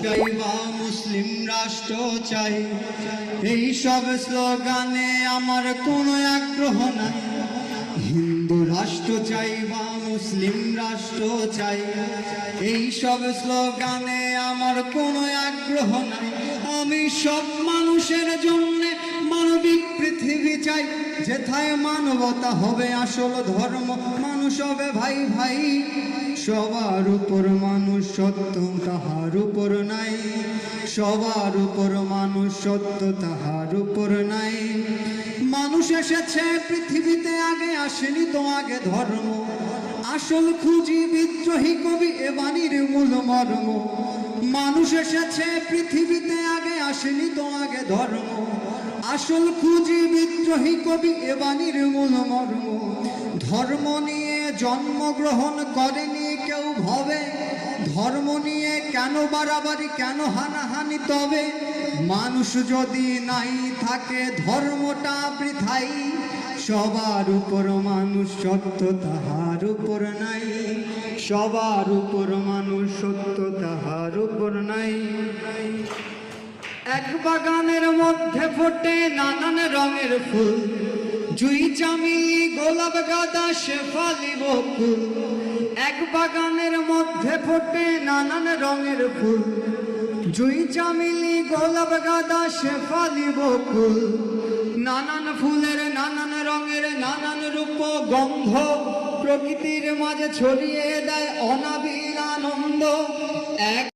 চাই বা মুসলিম রাষ্ট্র চাই, এই সব স্লোগানে আমার কোনো আগ্রহ নাই। হিন্দু রাষ্ট্র চাই বা মুসলিম রাষ্ট্র চাই, এই সব স্লোগানে আমার কোনো আগ্রহ নাই। আমি সব মানুষের জন্য মানবিক পৃথিবী চাই, যেথায় মানবতা হবে আসল ধর্ম, মানুষ হবে ভাই ভাই। সবার উপর মানুষ সত্য, তাহার উপর নাই। সবার উপর মানুষ সত্য, তাহার উপর নাই। মানুষ এসেছে পৃথিবীতে, আগে আসেনি তো আগে ধর্ম। আসল খুঁজি বিদ্রোহী কবি এ বাণীর মূল মর্ম। মানুষ এসেছে পৃথিবীতে, আগে আসেনি তো আগে ধর্ম। আসল খুঁজি বিদ্রোহী কবি এ বাণীর মূল মর্ম। ধর্ম নিয়ে জন্মগ্রহণ করেনি কেউ ভবে, ধর্ম নিয়ে কেন বাড়াবাড়ি, কেন হানাহানি? তবে মানুষ যদি নাই থাকে ধর্মটা বৃথাই। সবার উপর মানুষ সত্য, তাহার উপর নাই। সবার উপর মানুষ সত্য, তাহার উপর নাই। এক বাগানের মধ্যে ফোটে নানান রঙের ফুল, জুই চামেলি গোলাপ গাঁদা শেফালি বকুল। এক বাগানের মধ্যে ফোটে নানান রঙের ফুল, জুই চামেলি গোলাপ গাঁদা শেফালি বকুল। নানান ফুলের নানান রঙের নানান রূপ গন্ধ, প্রকৃতির মাঝে ছড়িয়ে দেয় অনাবিল আনন্দ। এক